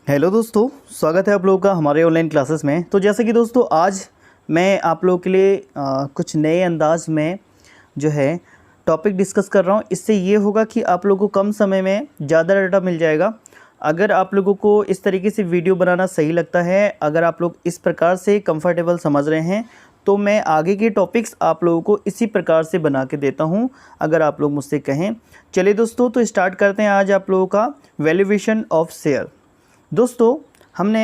Hello दोस्तों, स्वागत है आप लोगों का हमारे ऑनलाइन क्लासेस में। तो जैसे कि दोस्तों आज मैं आप लोगों के लिए कुछ नए अंदाज में जो है टॉपिक डिस्कस कर रहा हूँ। इससे ये होगा कि आप लोगों को कम समय में ज़्यादा डाटा मिल जाएगा। अगर आप लोगों को इस तरीके से वीडियो बनाना सही लगता है, अगर आप लोग इस प्रकार से कंफर्टेबल समझ रहे हैं, तो मैं आगे के टॉपिक्स आप लोगों को इसी प्रकार से बना के देता हूँ, अगर आप लोग मुझसे कहें। चलिए दोस्तों, तो स्टार्ट करते हैं आज आप लोगों का वैल्यूएशन ऑफ शेयर। दोस्तों हमने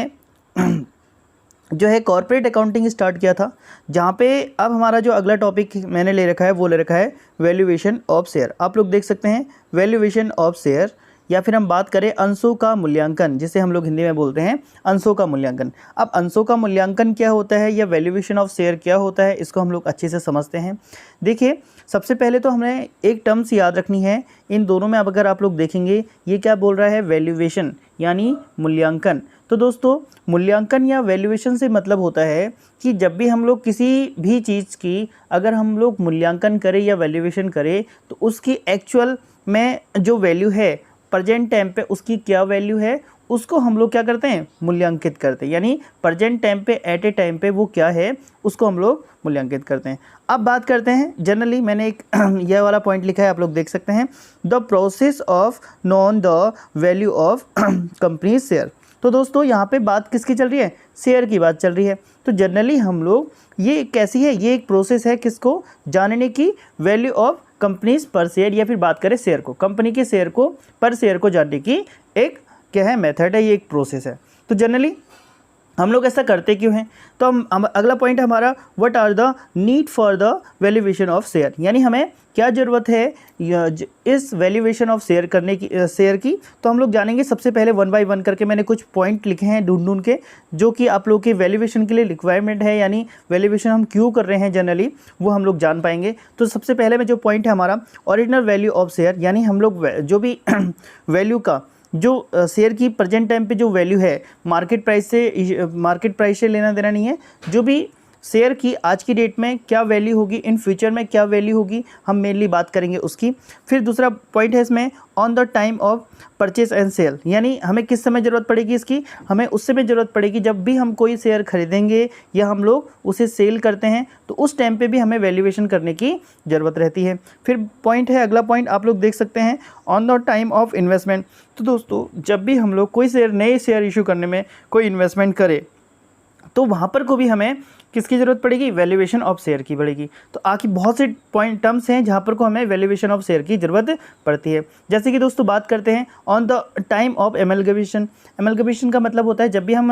जो है कॉर्पोरेट अकाउंटिंग स्टार्ट किया था, जहाँ पे अब हमारा जो अगला टॉपिक मैंने ले रखा है वो ले रखा है वैल्यूएशन ऑफ शेयर। आप लोग देख सकते हैं वैल्यूएशन ऑफ शेयर, या फिर हम बात करें अंशों का मूल्यांकन, जिसे हम लोग हिंदी में बोलते हैं अंशों का मूल्यांकन। अब अंशों का मूल्यांकन क्या होता है या वैल्यूएशन ऑफ शेयर क्या होता है, इसको हम लोग अच्छे से समझते हैं। देखिए, सबसे पहले तो हमें एक टर्म्स याद रखनी है। इन दोनों में अब अगर आप लोग देखेंगे, ये क्या बोल रहा है, वैल्यूएशन यानी मूल्यांकन। तो दोस्तों मूल्यांकन या वैल्यूएशन से मतलब होता है कि जब भी हम लोग किसी भी चीज़ की अगर हम लोग मूल्यांकन करें या वैल्यूएशन करें, तो उसकी एक्चुअल में जो वैल्यू है प्रेजेंट टाइम पे उसकी क्या वैल्यू है, उसको हम लोग क्या करते हैं, मूल्यांकित करते हैं। यानी प्रेजेंट टाइम पे एट ए टाइम पे वो क्या है उसको हम लोग मूल्यांकित करते हैं। अब बात करते हैं जनरली, मैंने एक यह वाला पॉइंट लिखा है, आप लोग देख सकते हैं, the process of known the value of company share. तो दोस्तों यहाँ पे बात किसकी चल रही है, शेयर की बात चल रही है। तो जनरली हम लोग ये कैसी है, ये एक प्रोसेस है किसको जानने की, वैल्यू ऑफ कंपनीज पर शेयर, या फिर बात करें शेयर को, कंपनी के शेयर को पर शेयर को जानने की एक क्या है, मेथड है, ये एक प्रोसेस है। तो जनरली हम लोग ऐसा करते क्यों हैं, तो हम अगला पॉइंट है हमारा, what are the need for the valuation of share, यानी हमें क्या ज़रूरत है इस वैल्यूएशन ऑफ शेयर करने की, शेयर की। तो हम लोग जानेंगे सबसे पहले वन बाय वन करके। मैंने कुछ पॉइंट लिखे हैं ढूंढ के, जो कि आप लोग के वैल्यूएशन के लिए रिक्वायरमेंट है, यानी वैल्यूएशन हम क्यों कर रहे हैं जनरली, वो हम लोग जान पाएंगे। तो सबसे पहले में जो पॉइंट है हमारा, ओरिजिनल वैल्यू ऑफ शेयर, यानी हम लोग जो भी वैल्यू का जो शेयर की प्रेजेंट टाइम पे जो वैल्यू है, मार्केट प्राइस से लेना देना नहीं है। जो भी शेयर की आज की डेट में क्या वैल्यू होगी, इन फ्यूचर में क्या वैल्यू होगी, हम मेनली बात करेंगे उसकी। फिर दूसरा पॉइंट है इसमें, on the time of purchase and sale, यानी हमें किस समय ज़रूरत पड़ेगी इसकी, हमें उस समय ज़रूरत पड़ेगी जब भी हम कोई शेयर खरीदेंगे या हम लोग उसे सेल करते हैं, तो उस टाइम पे भी हमें वैल्यूएशन करने की ज़रूरत रहती है। फिर पॉइंट है अगला पॉइंट, आप लोग देख सकते हैं, on the time of investment. तो दोस्तों जब भी हम लोग कोई नए शेयर इशू करने में कोई इन्वेस्टमेंट करें, तो वहाँ पर को भी हमें किसकी ज़रूरत पड़ेगी, वैल्यूएशन ऑफ शेयर की पड़ेगी। तो आखिर बहुत से पॉइंट टर्म्स हैं जहाँ पर को हमें वैल्यूएशन ऑफ शेयर की ज़रूरत पड़ती है। जैसे कि दोस्तों बात करते हैं on the time of amalgamation. Amalgamation का मतलब होता है जब भी हम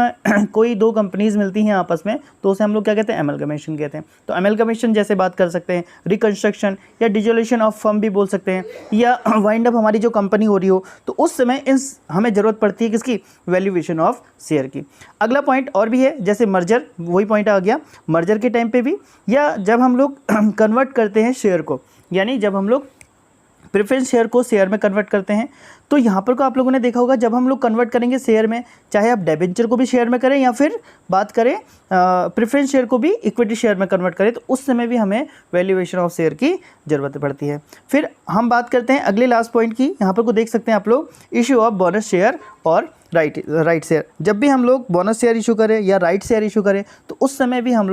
कोई दो कंपनीज़ मिलती हैं आपस में, तो उसे हम लोग क्या कहते हैं, एमलगमेशन कहते हैं। तो एमलगमेशन जैसे बात कर सकते हैं रिकन्स्ट्रक्शन या डिसोल्यूशन ऑफ फर्म भी बोल सकते हैं, या वाइंड अप हमारी जो कंपनी हो रही हो, तो उस समय हमें ज़रूरत पड़ती है किसकी, वैल्यूएशन ऑफ शेयर की। अगला पॉइंट और भी है, जैसे मर्जर, वही पॉइंट आ गया, मर्जर के टाइम पे भी, या जब हम लोग कन्वर्ट करते हैं शेयर को, यानी जब हम लोग प्रेफरेंस शेयर को शेयर में कन्वर्ट करते हैं। तो यहाँ पर को आप लोगों ने देखा होगा, जब हम लोग कन्वर्ट करेंगे शेयर में, चाहे आप डिबेंचर को भी शेयर में करें या फिर बात करें प्रेफरेंस शेयर को भी इक्विटी शेयर में कन्वर्ट करें, तो उस समय भी हमें वैल्यूएशन ऑफ शेयर की ज़रूरत पड़ती है। फिर हम बात करते हैं अगले लास्ट पॉइंट की, यहाँ पर को देख सकते हैं आप लोग, इशू ऑफ बोनस शेयर और राइट शेयर। जब भी हम लोग बोनस शेयर इशू करें या राइट शेयर इशू करें, तो उस समय भी हम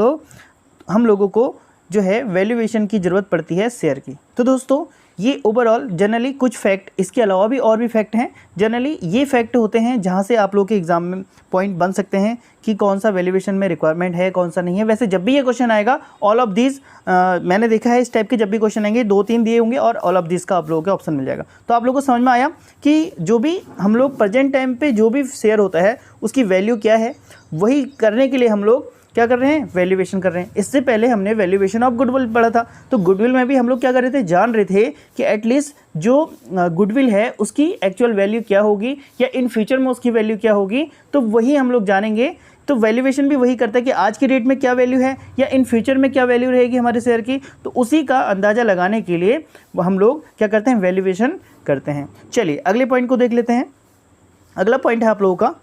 लोगों को जो है वैल्यूएशन की ज़रूरत पड़ती है शेयर की। तो दोस्तों ये ओवरऑल जनरली कुछ फैक्ट, इसके अलावा भी और भी फैक्ट हैं। जनरली ये फैक्ट होते हैं जहाँ से आप लोग के एग्जाम में पॉइंट बन सकते हैं कि कौन सा वैल्यूएशन में रिक्वायरमेंट है, कौन सा नहीं है। वैसे जब भी ये क्वेश्चन आएगा, ऑल ऑफ दिस, मैंने देखा है इस टाइप के जब भी क्वेश्चन आएंगे, 2-3 दिए होंगे और ऑल ऑफ दिस का आप लोगों के ऑप्शन मिल जाएगा। तो आप लोगों को समझ में आया कि जो भी हम लोग प्रेजेंट टाइम पे जो भी शेयर होता है उसकी वैल्यू क्या है, वही करने के लिए हम लोग क्या कर रहे हैं, वैल्यूएशन कर रहे हैं। इससे पहले हमने वैल्यूएशन ऑफ गुडविल पढ़ा था, तो गुडविल में भी हम लोग क्या कर रहे थे, जान रहे थे कि एटलीस्ट जो गुडविल है उसकी एक्चुअल वैल्यू क्या होगी, या इन फ्यूचर में उसकी वैल्यू क्या होगी, तो वही हम लोग जानेंगे। तो वैल्यूएशन भी वही करता है कि आज की डेट में क्या वैल्यू है या इन फ्यूचर में क्या वैल्यू रहेगी हमारे शेयर की, तो उसी का अंदाज़ा लगाने के लिए हम लोग क्या करते हैं, वैल्यूएशन करते हैं। चलिए अगले पॉइंट को देख लेते हैं। अगला पॉइंट है आप लोगों का,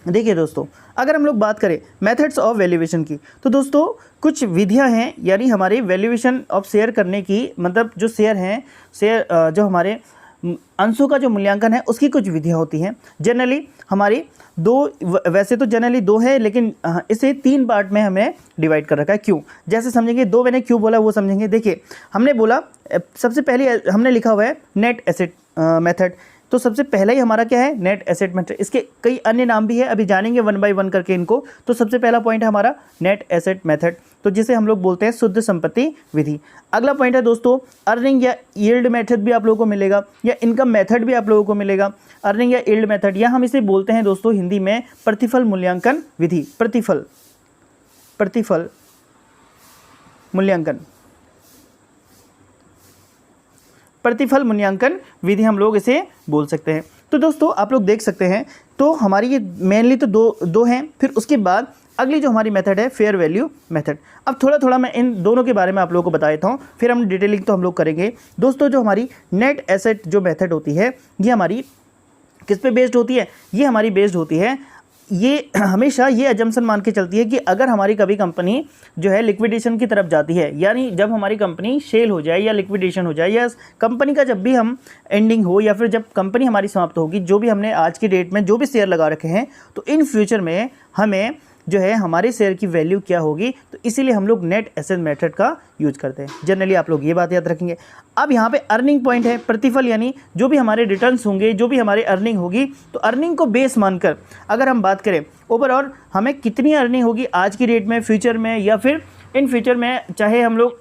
देखिए दोस्तों, अगर हम लोग बात करें मेथड्स ऑफ वैल्यूएशन की, तो दोस्तों कुछ विधियां हैं, यानी हमारे वैल्यूएशन ऑफ शेयर करने की, मतलब जो शेयर हैं, शेयर जो हमारे अंशों का जो मूल्यांकन है उसकी कुछ विधियाँ होती हैं। जनरली हमारी वैसे तो जनरली 2 है, लेकिन इसे 3 पार्ट में हमें डिवाइड कर रखा है। क्यों? जैसे समझेंगे, 2 मैंने क्यों बोला वो समझेंगे। देखिए, हमने बोला सबसे पहले हमने लिखा हुआ है नेट एसेट मेथड। तो सबसे पहला ही हमारा क्या है? Net asset method. इसके कई अन्य नाम भी है, अभी जानेंगे 1 बाय 1 करके इनको। तो सबसे पहला पॉइंट है हमारा नेट एसेट मेथड, तो जिसे हम लोग बोलते हैं शुद्ध संपत्ति विधि। अगला पॉइंट है दोस्तों अर्निंग या यील्ड मेथड भी आप लोगों को मिलेगा, या इनकम मेथड भी आप लोगों को मिलेगा। अर्निंग या यील्ड मेथड, या हम इसे बोलते हैं दोस्तों हिंदी में प्रतिफल मूल्यांकन विधि। प्रतिफल मूल्यांकन विधि हम लोग इसे बोल सकते हैं। तो दोस्तों आप लोग देख सकते हैं, तो हमारी ये मेनली तो दो हैं। फिर उसके बाद अगली जो हमारी मेथड है फेयर वैल्यू मेथड। अब थोड़ा मैं इन दोनों के बारे में आप लोगों को बता देता हूँ, फिर हम डिटेलिंग तो हम लोग करेंगे। दोस्तों जो हमारी नेट एसेट जो मेथड होती है, ये हमारी किस पे बेस्ड होती है? ये हमारी बेस्ड होती है, ये हमेशा ये अजम्पशन मान के चलती है कि अगर हमारी कभी कंपनी जो है लिक्विडेशन की तरफ जाती है, यानी जब हमारी कंपनी सेल हो जाए या लिक्विडेशन हो जाए, या कंपनी का जब भी हम एंडिंग हो, या फिर जब कंपनी हमारी समाप्त होगी, जो भी हमने आज की डेट में जो भी शेयर लगा रखे हैं, तो इन फ्यूचर में हमें जो है हमारे शेयर की वैल्यू क्या होगी, तो इसीलिए हम लोग नेट एसेट मेथड का यूज करते हैं। जनरली आप लोग ये बात याद रखेंगे। अब यहाँ पे अर्निंग पॉइंट है प्रतिफल, यानी जो भी हमारे रिटर्न्स होंगे, जो भी हमारे अर्निंग होगी, तो अर्निंग को बेस मानकर अगर हम बात करें ओवरऑल हमें कितनी अर्निंग होगी आज की डेट में, फ्यूचर में, या फिर इन फ्यूचर में, चाहे हम लोग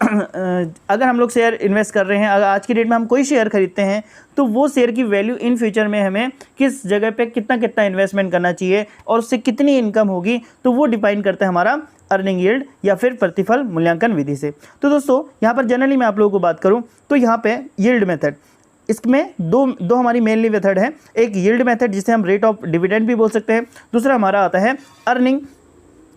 अगर हम लोग शेयर इन्वेस्ट कर रहे हैं, अगर आज की डेट में हम कोई शेयर खरीदते हैं, तो वो शेयर की वैल्यू इन फ्यूचर में हमें किस जगह पे कितना इन्वेस्टमेंट करना चाहिए और उससे कितनी इनकम होगी, तो वो डिफाइन करता है हमारा अर्निंग यील्ड या फिर प्रतिफल मूल्यांकन विधि से। तो दोस्तों यहाँ पर जनरली मैं आप लोगों को बात करूँ तो यहाँ पे यील्ड मेथड, इसमें दो हमारी मेनली मेथड है। एक यील्ड मेथड जिसे हम रेट ऑफ डिविडेंड भी बोल सकते हैं, दूसरा हमारा आता है अर्निंग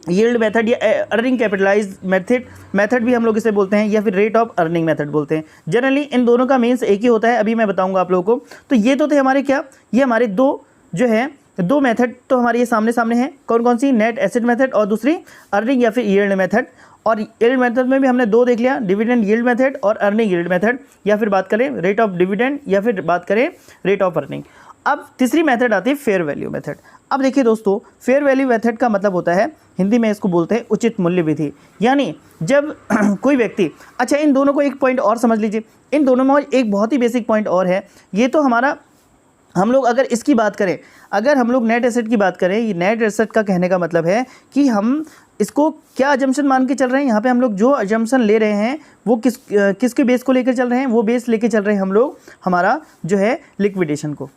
यील्ड मेथड या अर्निंग कैपिटलाइज मेथड भी हम लोग इसे बोलते हैं, या फिर रेट ऑफ अर्निंग मेथड बोलते हैं। जनरली इन दोनों का मीन्स एक ही होता है, अभी मैं बताऊंगा आप लोगों को। तो ये तो थे हमारे क्या, ये हमारे दो मेथड तो हमारे ये सामने हैं। कौन सी? नेट एसेट मेथड और दूसरी अर्निंग या फिर यील्ड मेथड। और यील्ड मेथड में भी हमने 2 देख लिया, डिविडेंड यील्ड मेथड और अर्निंग यील्ड मेथड, या फिर बात करें रेट ऑफ डिविडेंड या फिर बात करें रेट ऑफ अर्निंग। अब तीसरी मेथड आती है फेयर वैल्यू मेथड। अब देखिए दोस्तों, फेयर वैल्यू मेथड का मतलब होता है, हिंदी में इसको बोलते हैं उचित मूल्य विधि। यानी जब कोई व्यक्ति, अच्छा इन दोनों को एक पॉइंट और समझ लीजिए, इन दोनों में एक बहुत ही बेसिक पॉइंट और है। ये तो हमारा, हम लोग अगर इसकी बात करें, अगर हम लोग नेट एसेट की बात करें, ये नेट एसेट का कहने का मतलब है कि हम इसको क्या अजम्पशन मान के चल रहे हैं। यहाँ पे हम लोग जो अजम्पशन ले रहे हैं वो किसके बेस को लेकर चल रहे हैं? वो बेस लेके चल रहे हैं हम लोग हमारा जो है लिक्विडेशन को।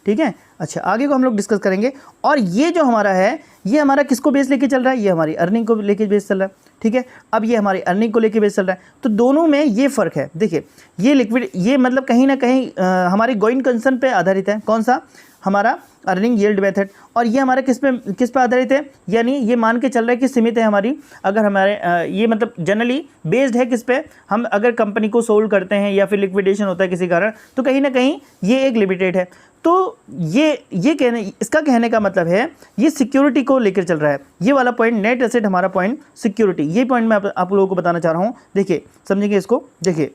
ठीक है, अच्छा आगे को हम लोग डिस्कस करेंगे। और ये जो हमारा है, ये हमारा किसको बेस लेके चल रहा है? ये हमारी अर्निंग को लेके बेस चल रहा है। ठीक है, अब ये हमारी अर्निंग को लेके बेस चल रहा है। तो दोनों में ये फ़र्क है। देखिए, ये मतलब कहीं ना कहीं हमारी गोइंग कंसर्न पे आधारित है। कौन सा? हमारा अर्निंग यील्ड मेथड। और ये हमारा किस पे आधारित है? यानी ये मान के चल रहा है कि सीमित है हमारी, अगर हमारे ये मतलब जनरली बेस्ड है किस पे? हम अगर कंपनी को सोल्ड करते हैं या फिर लिक्विडेशन होता है किसी कारण, तो कहीं ना कहीं ये एक लिमिटेड है। तो इसका कहने का मतलब है ये सिक्योरिटी को लेकर चल रहा है। ये वाला पॉइंट नेट एसेट, हमारा पॉइंट सिक्योरिटी, ये पॉइंट मैं आप लोगों को बताना चाह रहा हूँ। देखिए समझेंगे इसको। देखिए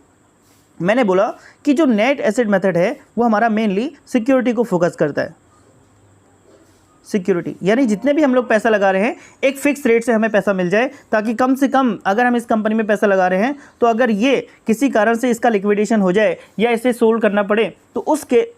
मैंने बोला कि जो नेट एसेट मेथड है वो हमारा मेनली सिक्योरिटी को फोकस करता है। सिक्योरिटी यानी जितने भी हम लोग पैसा लगा रहे हैं, एक फिक्स रेट से हमें पैसा मिल जाए, ताकि कम से कम अगर हम इस कंपनी में पैसा लगा रहे हैं, तो अगर ये किसी कारण से इसका लिक्विडेशन हो जाए या इसे सोल्ड करना पड़े, तो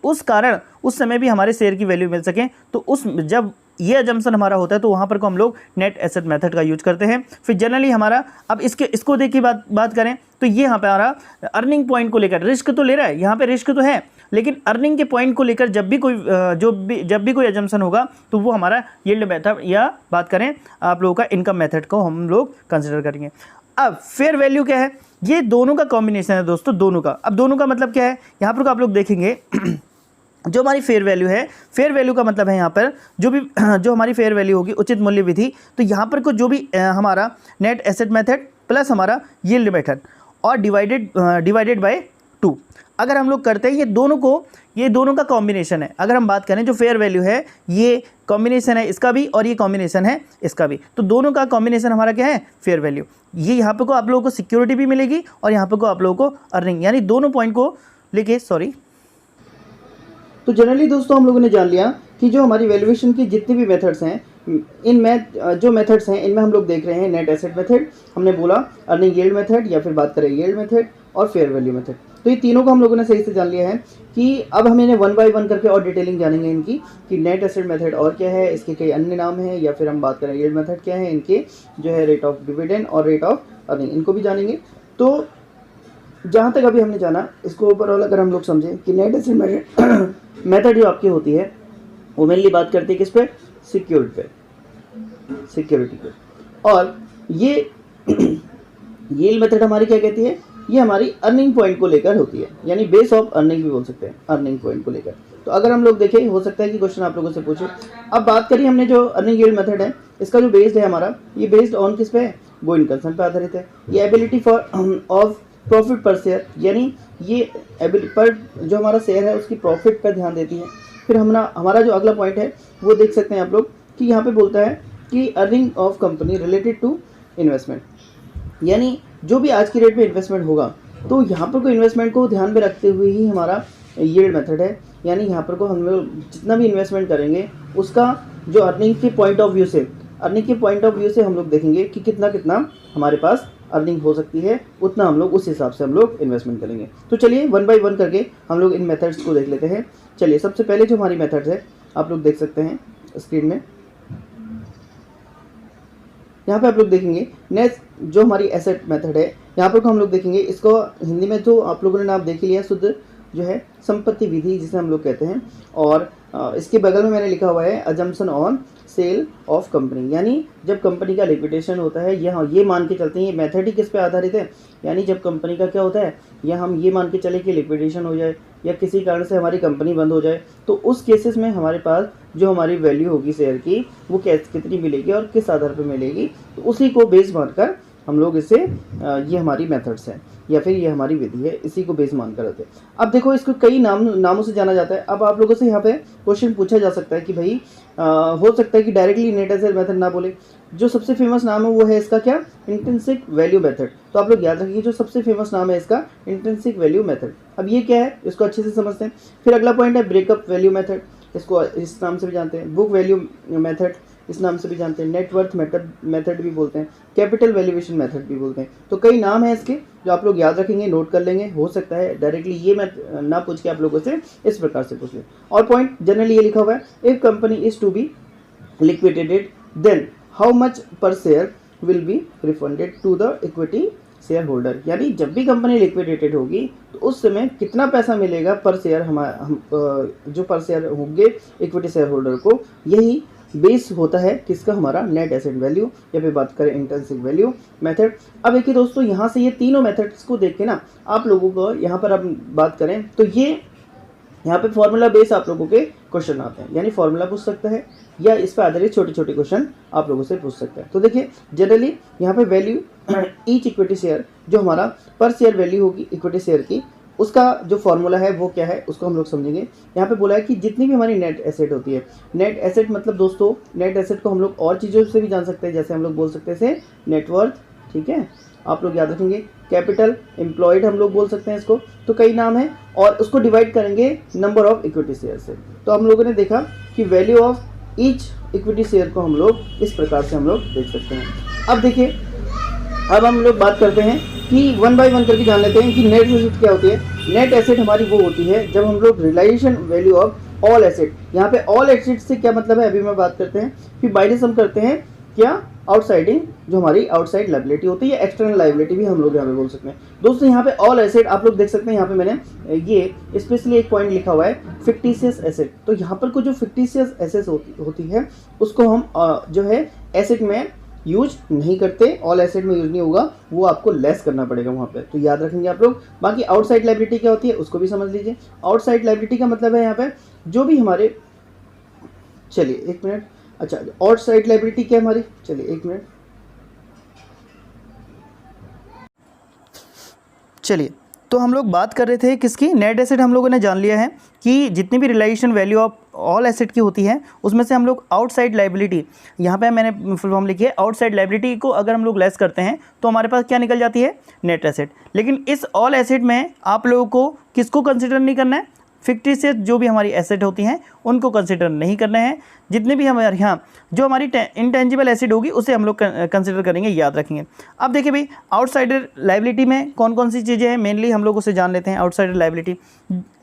उस कारण उस समय भी हमारे शेयर की वैल्यू मिल सके। तो जब ये अजम्पशन हमारा होता है, तो वहाँ पर को हम लोग नेट एसेट मेथड का यूज करते हैं। फिर जनरली हमारा, अब इसको देख के बात करें, तो ये यहाँ पे हमारा अर्निंग पॉइंट को लेकर रिस्क तो ले रहा है, यहाँ पे रिस्क तो है, लेकिन अर्निंग के पॉइंट को लेकर जब भी कोई अजम्पशन होगा, तो वो हमारा यील्ड मेथड या बात करें आप लोगों का इनकम मेथड को हम लोग कंसिडर करेंगे। अब फेयर वैल्यू क्या है? ये दोनों का कॉम्बिनेशन है दोस्तों, दोनों का। अब दोनों का मतलब क्या है? यहाँ पर आप लोग देखेंगे जो हमारी फेयर वैल्यू है, फेयर वैल्यू का मतलब है यहाँ पर जो हमारी फेयर वैल्यू होगी उचित मूल्य विधि, तो यहाँ पर को जो भी हमारा नेट एसेट मेथड प्लस हमारा यील्ड मेथड और डिवाइडेड बाय 2 टू। अगर हम लोग करते हैं ये दोनों का कॉम्बिनेशन है। अगर हम बात करें जो फेयर वैल्यू है ये कॉम्बिनेशन है इसका भी और ये कॉम्बिनेशन है इसका भी, तो दोनों का कॉम्बिनेशन हमारा क्या है, फेयर वैल्यू। ये यहाँ पे को आप लोगों को सिक्योरिटी भी मिलेगी और यहाँ पे को आप लोगों को अर्निंग, यानी दोनों पॉइंट को लेके तो जनरली दोस्तों हम लोगों ने जान लिया कि जो हमारी वैल्यूएशन की जितनी भी मेथड्स हैं, जो मेथड्स हैं इनमें हम लोग देख रहे हैं नेट एसेट मेथड, हमने बोला अर्निंग यील्ड मेथड या फिर बात करें यील्ड मेथड और फेयर वैल्यू मेथड। तो ये तीनों को हम लोगों ने सही से जान लिया है कि अब हम इन्हें वन बाय वन करके और डिटेलिंग जानेंगे इनकी कि नेट एसेट मेथड और क्या है, इसके कई अन्य नाम हैं, या फिर हम बात करें यील्ड मेथड क्या है, इनके जो है रेट ऑफ डिविडेंड और रेट ऑफ अर्निंग, इनको भी जानेंगे। तो जहाँ तक अभी हमने जाना इसको ओवरऑल अगर हम लोग समझें कि नेट एसेट मेथड जो आपकी होती है वो मेनली बात करती है किस पे, सिक्योरिटी पे। और ये यील्ड मेथड हमारी क्या कहती है, ये हमारी अर्निंग पॉइंट को लेकर होती है, यानी बेस ऑफ अर्निंग भी बोल सकते हैं, अर्निंग पॉइंट को लेकर। तो अगर हम लोग देखें, हो सकता है कि क्वेश्चन आप लोगों से पूछे। अब बात करिए हमने जो अर्निंग यील्ड मेथड है इसका जो बेस्ड है हमारा, ये बेस्ड ऑन किस पे है, गोइंग कंसर्न पे आधारित है। ये एबिलिटी फॉर ऑफ प्रॉफिट पर शेयर, यानी ये एबिलिटी पर जो हमारा शेयर है उसकी प्रॉफिट पर ध्यान देती है। फिर हमारा जो अगला पॉइंट है वो देख सकते हैं आप लोग कि यहाँ पे बोलता है कि earning of company related to investment, यानी जो भी आज की रेट में इन्वेस्टमेंट होगा तो यहाँ पर कोई इन्वेस्टमेंट को ध्यान में रखते हुए ही हमारा यील्ड मेथड है। यानी यहाँ पर को हम लोग जितना भी इन्वेस्टमेंट करेंगे उसका जो अर्निंग के पॉइंट ऑफ व्यू से हम लोग देखेंगे कि कितना कितना हमारे पास अर्निंग हो सकती है, उतना हम लोग उस हिसाब से हम लोग इन्वेस्टमेंट करेंगे। तो चलिए वन बाय वन करके हम लोग इन मेथड्स को देख लेते हैं। चलिए सबसे पहले जो हमारी मेथड्स है आप लोग देख सकते हैं स्क्रीन में, यहाँ पे आप लोग देखेंगे नेक्स्ट जो हमारी एसेट मेथड है, यहाँ पर हम लोग देखेंगे इसको हिंदी में तो आप लोगों ने नाम देख ही लिया, शुद्ध जो है संपत्ति विधि जिसे हम लोग कहते हैं। और इसके बगल में मैंने लिखा हुआ है assumption on sale of company, यानी जब कंपनी का लिक्विडेशन होता है, यहाँ ये मान के चलते हैं, ये मेथड ही किस पे आधारित है, यानी जब कंपनी का क्या होता है, या हम ये मान के चले कि लिक्विडेशन हो जाए या किसी कारण से हमारी कंपनी बंद हो जाए, तो उस केसेस में हमारे पास जो हमारी वैल्यू होगी शेयर की वो कितनी मिलेगी और किस आधार पर मिलेगी, तो उसी को बेस मानकर हम लोग इसे ये हमारी मेथड्स हैं या फिर ये हमारी विधि है, इसी को बेस मानकर रहते हैं। अब देखो इसको कई नामों से जाना जाता है। अब आप लोगों से यहाँ पे क्वेश्चन पूछा जा सकता है कि भाई हो सकता है कि डायरेक्टली नेट एसेट मेथड ना बोले, जो सबसे फेमस नाम है वो है इसका क्या, इंट्रिंसिक वैल्यू मेथड। तो आप लोग याद रखिए जो सबसे फेमस नाम है इसका इंट्रिंसिक वैल्यू मेथड। अब ये क्या है इसको अच्छे से समझते हैं। फिर अगला पॉइंट है ब्रेकअप वैल्यू मेथड, इसको इस नाम से भी जानते हैं, बुक वैल्यू मेथड इस नाम से भी जानते हैं, नेटवर्थ मेथड भी बोलते हैं, कैपिटल वैल्यूएशन मेथड भी बोलते हैं। तो कई नाम है इसके जो आप लोग याद रखेंगे, नोट कर लेंगे। हो सकता है डायरेक्टली ये मैं ना पूछ के आप लोगों से इस प्रकार से पूछ लें। और पॉइंट जनरली ये लिखा हुआ है, if company is to be liquidated then how much per share will be refunded to the equity share holder, यानी जब भी कंपनी लिक्विडेटेड होगी तो उस समय कितना पैसा मिलेगा पर शेयर जो पर शेयर होंगे इक्विटी शेयर होल्डर को, यही बेस होता है किसका, हमारा नेट एसेट वैल्यू या फिर बात करें इंट्रिंसिक वैल्यू मेथड। अब देखिए दोस्तों यहाँ से ये तीनों मेथड्स को देख के ना आप लोगों को यहाँ पर अब बात करें तो ये यहाँ पे फॉर्मूला बेस आप लोगों के क्वेश्चन आते हैं, यानी फॉर्मूला पूछ सकता है या इस पर आधारित छोटे छोटे क्वेश्चन आप लोगों से पूछ सकता है। तो देखिए जनरली यहाँ पे वैल्यू ईच इक्विटी शेयर, जो हमारा पर शेयर वैल्यू होगी इक्विटी शेयर की, उसका जो फॉर्मूला है वो क्या है उसको हम लोग समझेंगे। यहाँ पे बोला है कि जितनी भी हमारी नेट एसेट होती है, नेट एसेट मतलब दोस्तों नेट एसेट को हम लोग और चीज़ों से भी जान सकते हैं, जैसे हम लोग बोल सकते हैं नेटवर्थ, ठीक है, आप लोग याद रखेंगे, कैपिटल एम्प्लॉयड हम लोग बोल सकते हैं इसको। तो कई नाम है और उसको डिवाइड करेंगे नंबर ऑफ इक्विटी शेयर से। तो हम लोगों ने देखा कि value of each equity share को हम लोग इस प्रकार से हम लोग देख सकते हैं। अब देखिए अब हम लोग बात करते हैं कि वन बाय वन करके जान लेते हैं कि नेट एसेट क्या होती है। नेट एसेट हमारी वो होती है जब हम लोग realization value of all asset, यहाँ पे ऑल एसेट से क्या मतलब है अभी मैं बात करते हैं, फिर माइनस हम करते हैं क्या, आउटसाइडिंग जो हमारी आउटसाइड लायबिलिटी होती है, एक्सटर्नल लायबिलिटी भी हम लोग यहाँ पे बोल सकते हैं। दोस्तों यहाँ पे ऑल एसेट आप लोग देख सकते हैं, यहाँ पे मैंने ये स्पेशली एक पॉइंट लिखा हुआ है फिक्टिशियस एसेट। तो यहाँ पर कुछ जो फिक्टिशियस एसेट होती है उसको हम जो है एसेट में यूज नहीं करते, ऑल एसेट में यूज नहीं होगा, वो आपको लेस करना पड़ेगा वहाँ पे, तो याद रखेंगे आप लोग। बाकी आउटसाइड लायबिलिटी क्या होती है उसको भी समझ लीजिए। आउटसाइड लायबिलिटी का मतलब है यहाँ पे जो भी हमारे, चलिए एक मिनट, अच्छा आउटसाइड लायबिलिटी क्या हमारी, चलिए एक मिनट, चलिए तो हम लोग बात कर रहे थे किसकी, नेट एसेट हम लोगों ने जान लिया है कि जितनी भी realization value of all asset की होती है उसमें से हम लोग आउटसाइड लाइबिलिटी, यहाँ पे मैंने फुल फॉर्म लिखी है, आउटसाइड लाइबिलिटी को अगर हम लोग लेस करते हैं तो हमारे पास क्या निकल जाती है, नेट एसेट। लेकिन इस ऑल एसेट में आप लोगों को किसको कंसिडर नहीं करना है, फिक्टिशियस जो भी हमारी एसेट होती हैं उनको कंसिडर नहीं करना है। जितने भी हमारे यहाँ जो हमारी इंटेंजिबल एसेट होगी उसे हम लोग कंसिडर करेंगे, याद रखेंगे। अब देखिए भाई, आउटसाइडर लाइबिलिटी में कौन कौन सी चीज़ें हैं, मेनली हम लोग उसे जान लेते हैं। आउटसाइडर लाइबिलिटी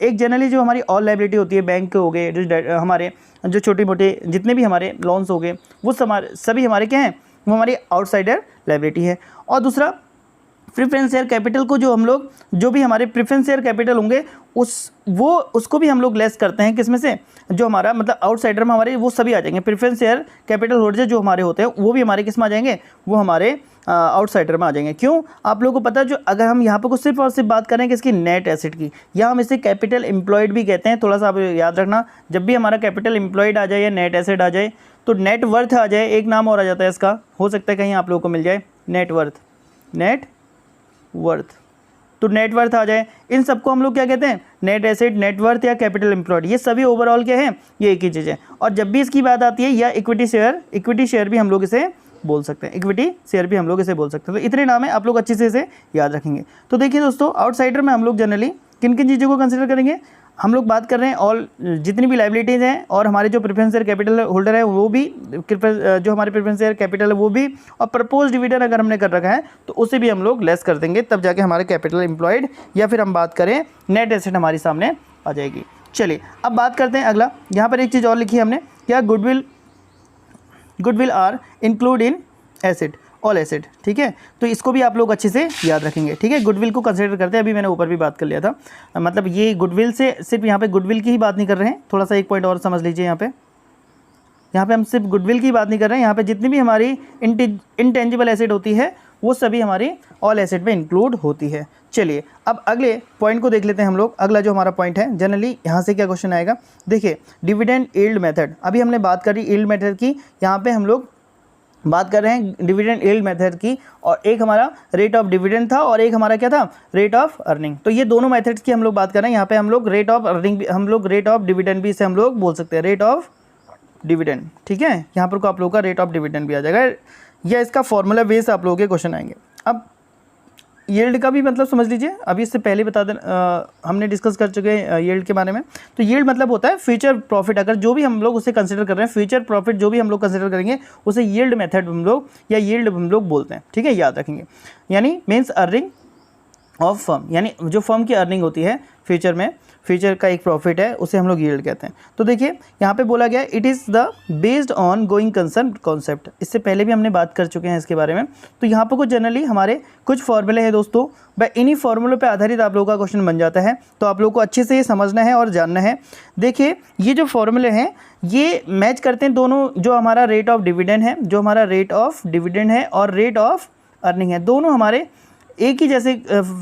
एक जनरली जो हमारी ऑल लाइबिलिटी होती है, बैंक हो गए, जो हमारे जो छोटे मोटे जितने भी हमारे लोन्स हो गए वो सभी हमारे क्या हैं, वो हमारी आउटसाइडर लाइबिलिटी है। और दूसरा प्रेफरेंस शेयर कैपिटल को जो हम लोग जो भी हमारे प्रेफरेंस शेयर कैपिटल होंगे उसको भी हम लोग लेस करते हैं, किसमें से, जो हमारा मतलब आउटसाइडर में हमारे वो सभी आ जाएंगे। प्रेफरेंस शेयर कैपिटल होल्डर जो हमारे होते हैं वो भी हमारे किस में आ जाएंगे, वो हमारे आउटसाइडर में आ जाएंगे। क्यों, आप लोगों को पता है, जो अगर हम यहाँ पर कुछ सिर्फ और सिर्फ बात करें कि इसकी नेट एसेट की, या हम इसे कैपिटल एम्प्लॉयड भी कहते हैं, थोड़ा सा आप याद रखना, जब भी हमारा कैपिटल एम्प्लॉयड आ जाए या नेट एसेट आ जाए तो नेट वर्थ आ जाए, एक नाम और आ जाता है इसका, हो सकता है कहीं आप लोगों को मिल जाए, नेट वर्थ, नेट वर्थ, तो नेट वर्थ आ जाए। इन सबको हम लोग क्या कहते हैं, नेट एसेट, नेट वर्थ या कैपिटल एम्प्लॉयड, ये सभी ओवरऑल क्या है, ये एक ही चीज़ है। और जब भी इसकी बात आती है, या इक्विटी शेयर भी हम लोग इसे बोल सकते हैं, इक्विटी शेयर भी हम लोग इसे बोल सकते हैं। तो इतने नाम है, आप लोग अच्छे से इसे याद रखेंगे। तो देखिए दोस्तों, आउटसाइडर में हम लोग जनरली किन किन चीज़ों को कंसिडर करेंगे, हम लोग बात कर रहे हैं ऑल जितनी भी लाइबिलिटीज़ हैं, और हमारे जो प्रेफरेंस शेयर कैपिटल होल्डर है वो भी, जो हमारे प्रेफरेंस शेयर कैपिटल है वो भी, और प्रपोज डिविडेंड अगर हमने कर रखा है तो उसे भी हम लोग लेस कर देंगे, तब जाके हमारे कैपिटल एम्प्लॉयड या फिर हम बात करें नेट एसेट हमारी सामने आ जाएगी। चलिए अब बात करते हैं अगला। यहाँ पर एक चीज़ और लिखी है हमने, क्या, goodwill are include in asset, all asset, ठीक है। तो इसको भी आप लोग अच्छे से याद रखेंगे, ठीक है। गुडविल को कंसिडर करते हैं, अभी मैंने ऊपर भी बात कर लिया था, मतलब ये गुडविल से सिर्फ यहाँ पे गुडविल की ही बात नहीं कर रहे हैं, थोड़ा सा एक पॉइंट और समझ लीजिए। यहाँ पे हम सिर्फ गुडविल की बात नहीं कर रहे हैं, यहाँ पे जितनी भी हमारी इंटेंजिबल एसेट होती है वो सभी हमारी ऑल एसेट में इंक्लूड होती है। चलिए अब अगले पॉइंट को देख लेते हैं हम लोग। अगला जो हमारा पॉइंट है, जनरली यहाँ से क्या क्वेश्चन आएगा, देखिए डिविडेंड यील्ड मेथड, अभी हमने बात करी यील्ड मेथड की, यहाँ पे हम लोग बात कर रहे हैं डिविडेंड यील्ड मेथड की, और एक हमारा रेट ऑफ डिविडेंड था और एक हमारा क्या था, रेट ऑफ अर्निंग। तो ये दोनों मेथड्स की हम लोग बात कर रहे हैं। यहाँ पे हम लोग रेट ऑफ अर्निंग, हम लोग रेट ऑफ डिविडेंड भी इसे हम लोग बोल सकते हैं, रेट ऑफ डिविडेंड, ठीक है। यहाँ पर को आप लोगों का रेट ऑफ डिविडेंड भी आ जाएगा, या इसका फॉर्मूला बेस आप लोगों के क्वेश्चन आएंगे। अब यील्ड का भी मतलब समझ लीजिए, अभी इससे पहले बता दें, हमने डिस्कस कर चुके हैं यील्ड के बारे में। तो यील्ड मतलब होता है फ्यूचर प्रॉफिट, अगर जो भी हम लोग उसे कंसिडर कर रहे हैं, फ्यूचर प्रॉफिट जो भी हम लोग कंसिडर करेंगे उसे यील्ड मेथड हम लोग या यील्ड हम लोग बोलते हैं, ठीक है, याद रखेंगे। यानी मीन्स अर्निंग ऑफ फर्म, यानी जो फर्म की अर्निंग होती है फ्यूचर में, फ्यूचर का एक प्रॉफिट है, उसे हम लोग यील्ड कहते हैं। तो देखिए यहाँ पे बोला गया it is the based on going concern concept, इससे पहले भी हमने बात कर चुके हैं इसके बारे में। तो यहाँ पर कुछ जनरली हमारे कुछ फॉर्मूले हैं दोस्तों, वह इन्हीं फॉर्मूलों पे आधारित आप लोगों का क्वेश्चन बन जाता है। तो आप लोगों को अच्छे से ये समझना है और जानना है। देखिए ये जो फॉर्मूले हैं ये मैच करते हैं दोनों, जो हमारा रेट ऑफ डिविडेंड है, जो हमारा रेट ऑफ डिविडेंड है और रेट ऑफ अर्निंग है, दोनों हमारे एक ही जैसे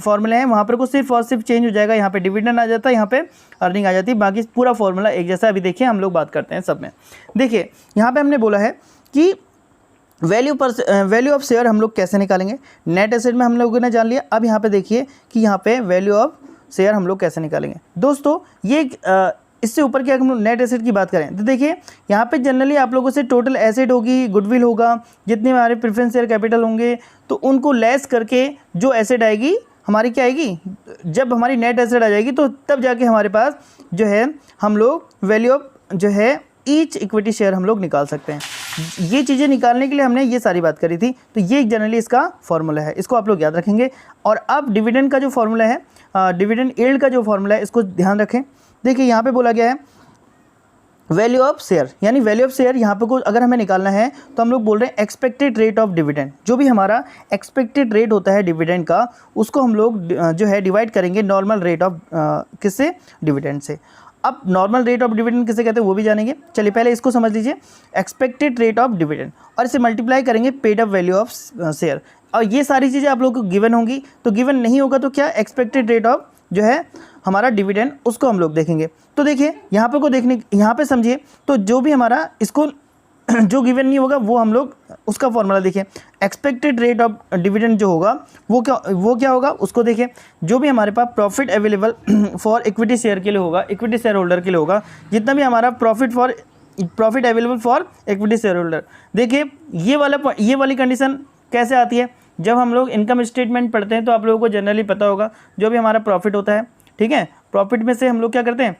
फॉर्मूले हैं। वहाँ पर कुछ सिर्फ और सिर्फ चेंज हो जाएगा, यहाँ पे डिविडेंड आ जाता है, यहाँ पे अर्निंग आ जाती है, बाकी पूरा फॉर्मूला एक जैसा। अभी देखिए हम लोग बात करते हैं सब में। देखिए यहाँ पे हमने बोला है कि वैल्यू ऑफ शेयर हम लोग कैसे निकालेंगे, नेट एसेट में हम लोगों ने जान लिया। अब यहाँ पे देखिए कि यहाँ पे वैल्यू ऑफ शेयर हम लोग कैसे निकालेंगे। दोस्तों ये इससे ऊपर क्या हम लोग नेट एसेट की बात करें तो देखिए यहाँ पे जनरली आप लोगों से टोटल एसेट होगी, गुडविल होगा, जितने हमारे प्रेफरेंस शेयर कैपिटल होंगे, तो उनको लेस करके जो एसेट आएगी हमारी क्या आएगी, जब हमारी नेट एसेट आ जाएगी तो तब जाके हमारे पास जो है हम लोग वैल्यू ऑफ जो है ईच इक्विटी शेयर हम लोग निकाल सकते हैं। ये चीज़ें निकालने के लिए हमने ये सारी बात करी थी। तो ये जनरली इसका फॉर्मूला है, इसको आप लोग याद रखेंगे। और अब डिविडेंड का जो फॉर्मूला है, डिविडेंड यील्ड का जो फॉर्मूला है, इसको ध्यान रखें। देखिए यहाँ पे बोला गया है वैल्यू ऑफ शेयर, यानी वैल्यू ऑफ शेयर यहाँ पे को अगर हमें निकालना है तो हम लोग बोल रहे हैं एक्सपेक्टेड रेट ऑफ डिविडेंड। जो भी हमारा एक्सपेक्टेड रेट होता है डिविडेंड का, उसको हम लोग जो है डिवाइड करेंगे नॉर्मल रेट ऑफ किससे, डिविडेंड से। अब नॉर्मल रेट ऑफ डिविडेंड किसे कहते हैं वो भी जानेंगे। चलिए पहले इसको समझ लीजिए, एक्सपेक्टेड रेट ऑफ डिविडेंड, और इसे मल्टीप्लाई करेंगे paid up value of share. और ये सारी चीज़ें आप लोग को गिवन होंगी, तो गिवन नहीं होगा तो क्या, एक्सपेक्टेड रेट ऑफ जो है हमारा डिविडेंड, उसको हम लोग देखेंगे। तो देखिए यहाँ पे को देखने, यहाँ पे समझिए, तो जो भी हमारा इसको जो गिवन नहीं होगा वो हम लोग उसका फॉर्मूला देखें। एक्सपेक्टेड रेट ऑफ डिविडेंड जो होगा वो क्या होगा उसको देखें। जो भी हमारे पास profit available for equity share के लिए होगा, इक्विटी शेयर होल्डर के लिए होगा, जितना भी हमारा profit available for equity share holder, देखिए ये वाली कंडीशन कैसे आती है। जब हम लोग इनकम स्टेटमेंट पढ़ते हैं तो आप लोगों को जनरली पता होगा जो भी हमारा प्रॉफिट होता है, ठीक है, प्रॉफिट में से हम लोग क्या करते हैं,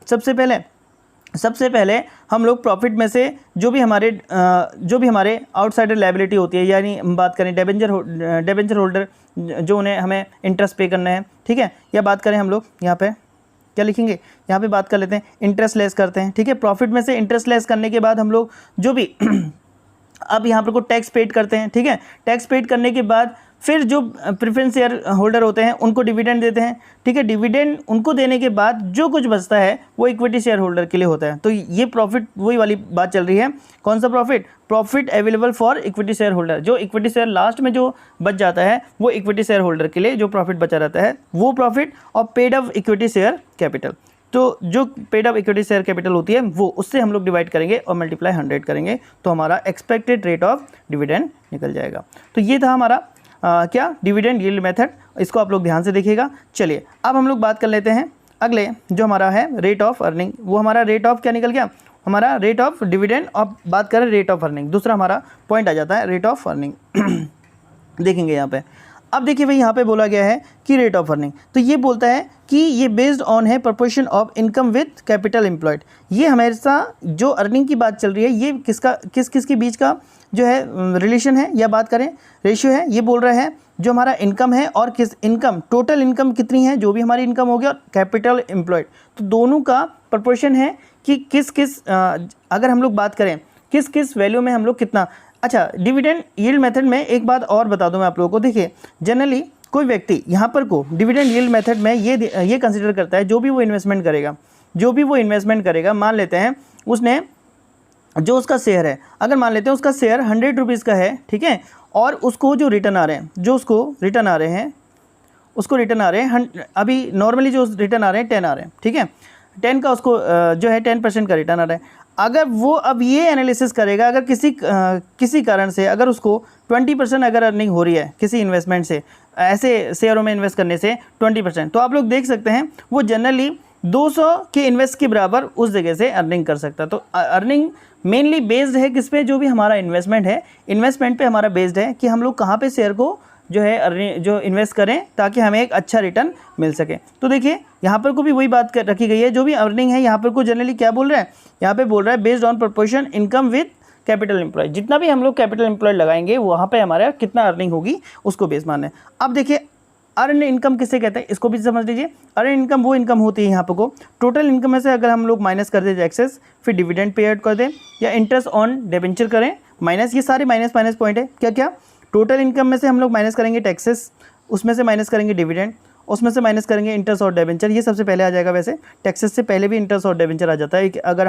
सबसे पहले हम लोग प्रॉफिट में से जो भी हमारे आउटसाइडर लायबिलिटी होती है, यानी हम बात करें डेबेंचर होल्डर जो उन्हें हमें इंटरेस्ट पे करना है, ठीक है, या बात करें हम लोग यहाँ पे क्या लिखेंगे, यहाँ पे बात कर लेते हैं इंटरेस्ट लेस करते हैं, ठीक है। प्रॉफिट में से इंटरेस्ट लेस करने के बाद हम लोग जो भी अब यहाँ पर को टैक्स पेड करते हैं, ठीक है। टैक्स पेड करने के बाद फिर जो प्रेफरेंस शेयर होल्डर होते हैं उनको डिविडेंड देते हैं, ठीक है। डिविडेंड उनको देने के बाद जो कुछ बचता है वो इक्विटी शेयर होल्डर के लिए होता है। तो ये प्रॉफिट वही वाली बात चल रही है। कौन सा profit available for equity share holder, जो इक्विटी शेयर लास्ट में जो बच जाता है वो इक्विटी शेयर होल्डर के लिए जो प्रॉफिट बचा रहता है वो प्रॉफिट, और paid up equity share capital, तो जो paid up equity share capital होती है वो उससे हम लोग डिवाइड करेंगे और मल्टीप्लाई 100 करेंगे तो हमारा एक्सपेक्टेड रेट ऑफ डिविडेंड निकल जाएगा। तो ये था हमारा क्या डिविडेंड यील्ड मेथड, इसको आप लोग ध्यान से देखिएगा। चलिए अब हम लोग बात कर लेते हैं अगले जो हमारा है रेट ऑफ अर्निंग। वो हमारा रेट ऑफ क्या निकल गया, हमारा रेट ऑफ डिविडेंड। अब बात करें रेट ऑफ अर्निंग, दूसरा हमारा पॉइंट आ जाता है रेट ऑफ अर्निंग। देखेंगे यहाँ पे, अब देखिए भाई यहाँ पे बोला गया है कि रेट ऑफ अर्निंग, तो ये बोलता है कि ये बेस्ड ऑन है proportion of income with capital employed. ये हमेशा जो अर्निंग की बात चल रही है ये किस के बीच का जो है रिलेशन है या बात करें रेशियो है। ये बोल रहा है जो हमारा इनकम है और किस इनकम, टोटल इनकम कितनी है, जो भी हमारी इनकम होगी, और कैपिटल एम्प्लॉयड, तो दोनों का प्रोपोर्शन है कि अगर हम लोग बात करें किस वैल्यू में हम लोग कितना। अच्छा, डिविडेंड यील्ड मेथड में एक बात और बता दूं मैं आप लोगों को। देखिए जनरली कोई व्यक्ति यहाँ पर को डिविडेंड यील्ड मेथड में ये कंसिडर करता है जो भी वो इन्वेस्टमेंट करेगा, मान लेते हैं उसने जो उसका शेयर है, अगर मान लेते हैं उसका शेयर 100 रुपीज़ का है, ठीक है, और उसको जो रिटर्न आ रहे हैं, उसको रिटर्न आ रहे हैं अभी नॉर्मली जो रिटर्न आ रहे हैं 10 आ रहे हैं, ठीक है, 10 का उसको जो है 10% का रिटर्न आ रहा है। अगर वो अब ये एनालिसिस करेगा, अगर किसी कारण से अगर उसको 20% अगर अर्निंग हो रही है किसी इन्वेस्टमेंट से, ऐसे शेयरों में इन्वेस्ट करने से 20%, तो आप लोग देख सकते हैं वो जनरली 200 के इन्वेस्ट के बराबर उस जगह से अर्निंग कर सकता है। तो अर्निंग मेनली बेस्ड है किस पे, जो भी हमारा इन्वेस्टमेंट है, इन्वेस्टमेंट पे हमारा बेस्ड है कि हम लोग कहाँ पे शेयर को जो है जो इन्वेस्ट करें ताकि हमें एक अच्छा रिटर्न मिल सके। तो देखिए यहाँ पर को भी वही बात रखी गई है, जो भी अर्निंग है यहाँ पर को जनरली क्या बोल रहा है, यहाँ पे बोल रहा है based on proportion income with capital employ. जितना भी हम लोग कैपिटल एम्प्लॉय लगाएंगे वहाँ पे हमारा कितना अर्निंग होगी उसको बेस मानना है। अब देखिए अर्न इनकम किसे कहते हैं, इसको भी समझ लीजिए। अर्न इनकम वो इनकम होती है यहाँ पर को टोटल इनकम में से अगर हम लोग माइनस कर दें एक्सेस, फिर डिविडेंड पे ऐड कर दें या इंटरेस्ट ऑन डिबेंचर करें माइनस, ये सारे माइनस पॉइंट है। क्या टोटल इनकम में से हम लोग माइनस करेंगे टैक्सेस, उसमें से माइनस करेंगे डिविडेंड, उसमें से माइनस करेंगे इंटरेस्ट और डिबेंचर। ये सबसे पहले आ जाएगा, वैसे टैक्सेस से पहले भी इंटरेस्ट और डिबेंचर आ जाता है अगर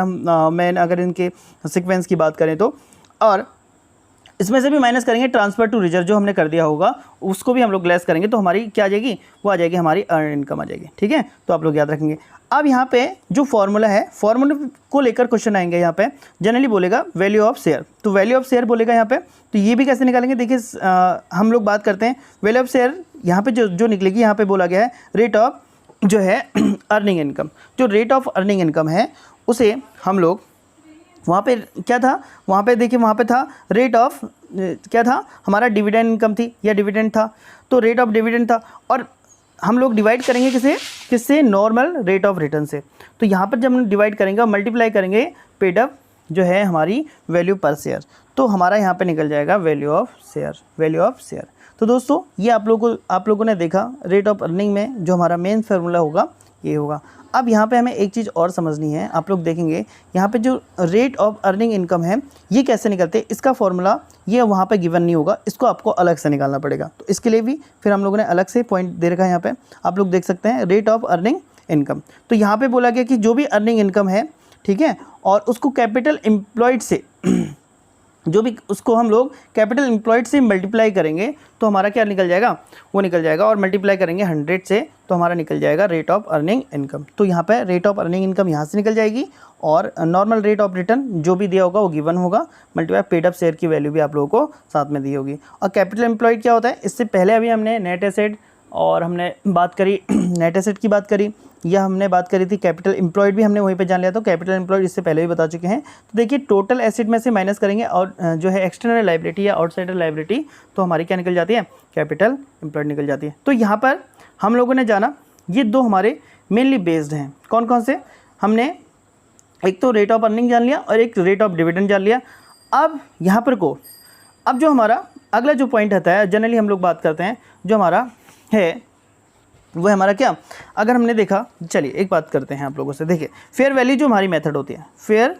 अगर इनके सीक्वेंस की बात करें तो। और इसमें से भी माइनस करेंगे ट्रांसफर टू रिजर्व जो हमने कर दिया होगा, उसको भी हम लोग लेस करेंगे तो हमारी क्या आ जाएगी, वो आ जाएगी हमारी अर्न इनकम आ जाएगी, ठीक है। तो आप लोग याद रखेंगे। अब यहाँ पे जो फॉर्मूला है, फॉर्मूला को लेकर क्वेश्चन आएंगे। यहाँ पे जनरली बोलेगा वैल्यू ऑफ शेयर, तो वैल्यू ऑफ शेयर बोलेगा यहाँ पे, तो ये भी कैसे निकालेंगे। देखिए हम लोग बात करते हैं वैल्यू ऑफ शेयर, यहाँ पे जो निकलेगी, यहाँ पे बोला गया है रेट ऑफ जो है अर्निंग इनकम। जो रेट ऑफ अर्निंग इनकम है उसे हम लोग वहाँ पे क्या था, वहाँ पे देखिए वहाँ पे था रेट ऑफ क्या था, हमारा डिविडेंड इनकम थी या डिविडेंड था, तो रेट ऑफ डिविडेंड था, और हम लोग डिवाइड करेंगे किससे, नॉर्मल रेट ऑफ रिटर्न से। तो यहाँ पर जब हम डिवाइड करेंगे और मल्टीप्लाई करेंगे पेड अप जो है हमारी वैल्यू पर शेयर, तो हमारा यहाँ पे निकल जाएगा वैल्यू ऑफ शेयर। तो दोस्तों ये आप लोगों ने देखा रेट ऑफ अर्निंग में जो हमारा मेन फार्मूला होगा ये होगा। अब यहाँ पे हमें एक चीज़ और समझनी है, आप लोग देखेंगे यहाँ पे जो रेट ऑफ अर्निंग इनकम है ये कैसे निकलते हैं, इसका फॉर्मूला ये वहाँ पे गिवन नहीं होगा, इसको आपको अलग से निकालना पड़ेगा। तो इसके लिए भी फिर हम लोगों ने अलग से पॉइंट दे रखा है। यहाँ पे आप लोग देख सकते हैं रेट ऑफ अर्निंग इनकम। तो यहाँ पे बोला गया कि जो भी अर्निंग इनकम है, ठीक है, और उसको कैपिटल एम्प्लॉयड से जो भी उसको हम लोग कैपिटल एम्प्लॉयड से मल्टीप्लाई करेंगे तो हमारा क्या निकल जाएगा, वो निकल जाएगा, और मल्टीप्लाई करेंगे 100 से तो हमारा निकल जाएगा रेट ऑफ अर्निंग इनकम। तो यहाँ पे रेट ऑफ अर्निंग इनकम यहाँ से निकल जाएगी, और नॉर्मल रेट ऑफ रिटर्न जो भी दिया होगा वो गिवन होगा, मल्टीप्लाई पेड अप शेयर की वैल्यू भी आप लोगों को साथ में दी होगी। और कैपिटल एम्प्लॉयड क्या होता है, इससे पहले अभी हमने नेट एसेट और हमने बात करी नेट एसेट की बात करी, या हमने बात करी थी कैपिटल एम्प्लॉयड भी हमने वहीं पे जान लिया। तो कैपिटल एम्प्लॉयड इससे पहले भी बता चुके हैं। तो देखिए टोटल एसेट में से माइनस करेंगे और जो है एक्सटर्नल लायबिलिटी या आउटसाइडर लायबिलिटी, तो हमारी क्या निकल जाती है, कैपिटल एम्प्लॉयड निकल जाती है। तो यहाँ पर हम लोगों ने जाना ये दो हमारे मेनली बेस्ड हैं, कौन कौन से, हमने एक तो रेट ऑफ अर्निंग जान लिया और एक रेट ऑफ डिविडेंड जान लिया। अब यहाँ पर अब जो हमारा अगला जो पॉइंट आता है, जनरली हम लोग बात करते हैं जो हमारा है वो है हमारा क्या, अगर हमने देखा, चलिए एक बात करते हैं आप लोगों से। देखिए फेयर वैल्यू जो हमारी मेथड होती है, फेयर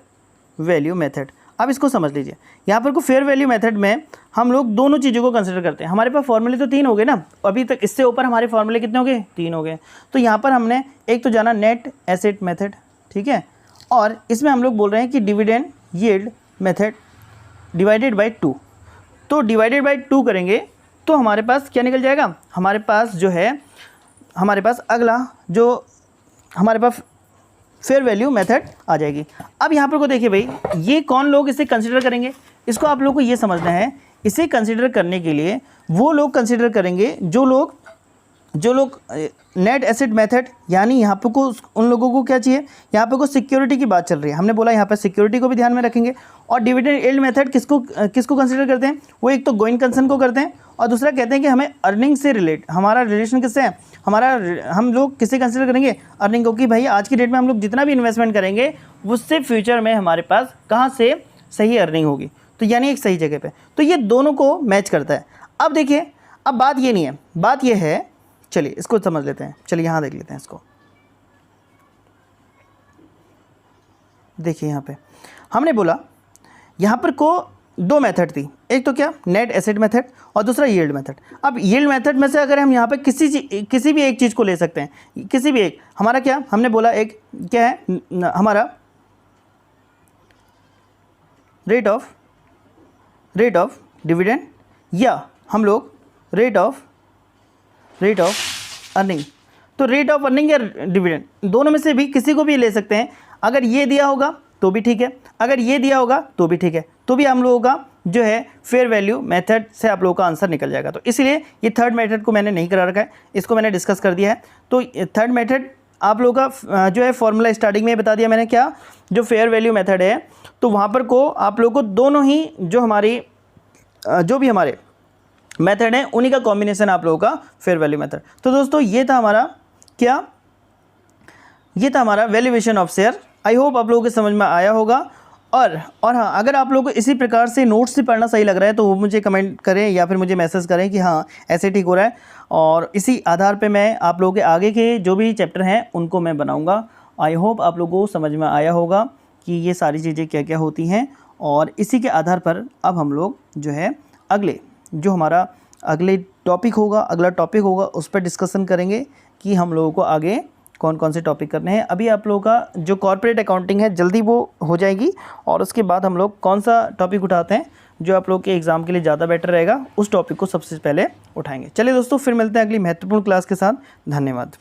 वैल्यू मेथड, अब इसको समझ लीजिए। यहाँ पर फेयर वैल्यू मेथड में हम लोग दोनों चीज़ों को कंसिडर करते हैं। हमारे पास फॉर्मूले तो 3 हो गए ना, अभी तक इससे ऊपर हमारे फॉर्मूले कितने हो गए, 3 हो गए। तो यहाँ पर हमने एक तो जाना नेट एसेट मेथड, ठीक है, और इसमें हम लोग बोल रहे हैं कि dividend yield method divided by 2। तो डिवाइडेड बाई 2 करेंगे तो हमारे पास क्या निकल जाएगा, हमारे पास जो है, हमारे पास अगला जो हमारे पास फेयर वैल्यू मेथड आ जाएगी। अब यहाँ पर को देखिए भाई, ये कौन लोग इसे कंसिडर करेंगे, इसको आप लोगों को ये समझना है। इसे कंसिडर करने के लिए वो लोग कंसिडर करेंगे जो लोग नेट एसेट मेथड, यानी यहाँ पे को उन लोगों को क्या चाहिए, यहाँ पे को सिक्योरिटी की बात चल रही है, हमने बोला यहाँ पे सिक्योरिटी को भी ध्यान में रखेंगे। और डिविडेंड यील्ड मेथड किसको कंसिडर करते हैं, वो एक तो गोइंग कंसर्न को करते हैं, और दूसरा कहते हैं कि हमें अर्निंग से हमारा रिलेशन किससे है, हम लोग किसे कंसिडर करेंगे, अर्निंग को, कि भाई आज की डेट में हम लोग जितना भी इन्वेस्टमेंट करेंगे उससे फ्यूचर में हमारे पास कहाँ से सही अर्निंग होगी, तो यानी एक सही जगह पे। तो ये दोनों को मैच करता है। अब देखिए, अब बात ये नहीं है, बात ये है, चलिए इसको समझ लेते हैं, चलिए यहाँ देख लेते हैं इसको। देखिए यहाँ पे हमने बोला यहाँ पर को 2 मेथड थी, एक तो क्या नेट एसेट मेथड और दूसरा यील्ड मेथड। अब यील्ड मेथड में से अगर हम यहाँ पे किसी भी एक चीज़ को ले सकते हैं, किसी भी एक, हमारा क्या हमने बोला, एक क्या है हमारा रेट ऑफ डिविडेंड, या हम लोग रेट ऑफ अर्निंग। तो रेट ऑफ अर्निंग या डिविडेंड, दोनों में से भी किसी को भी ले सकते हैं। अगर ये दिया होगा तो भी ठीक है, अगर ये दिया होगा तो भी ठीक है, तो भी हम लोगों का जो है फेयर वैल्यू मेथड से आप लोगों का आंसर निकल जाएगा। तो इसलिए ये थर्ड मेथड को मैंने नहीं करा रखा है, इसको मैंने डिस्कस कर दिया है। तो थर्ड मेथड आप लोगों का जो है फॉर्मूला स्टार्टिंग में बता दिया मैंने, क्या जो फेयर वैल्यू मेथड है, तो वहाँ पर को आप लोगों को दोनों ही जो भी हमारे मेथड है उन्हीं का कॉम्बिनेशन आप लोगों का फेयर वैल्यू मेथड। तो दोस्तों ये था हमारा क्या, ये था हमारा valuation of share. I hope आप लोगों को समझ में आया होगा। और हाँ, अगर आप लोगों को इसी प्रकार से नोट्स से पढ़ना सही लग रहा है तो वो मुझे कमेंट करें या फिर मुझे मैसेज करें कि हाँ ऐसे ठीक हो रहा है, और इसी आधार पे मैं आप लोगों के आगे के जो भी चैप्टर हैं उनको मैं बनाऊँगा। आई होप आप लोगों को समझ में आया होगा कि ये सारी चीज़ें क्या क्या होती हैं, और इसी के आधार पर अब हम लोग जो है हमारा अगला टॉपिक होगा उस पर डिस्कशन करेंगे कि हम लोगों को आगे कौन कौन से टॉपिक करने हैं। अभी आप लोगों का जो कॉर्पोरेट अकाउंटिंग है जल्दी वो हो जाएगी, और उसके बाद हम लोग कौन सा टॉपिक उठाते हैं जो आप लोग के एग्ज़ाम के लिए ज़्यादा बेटर रहेगा, उस टॉपिक को सबसे पहले उठाएंगे। चलिए दोस्तों, फिर मिलते हैं अगली महत्वपूर्ण क्लास के साथ। धन्यवाद।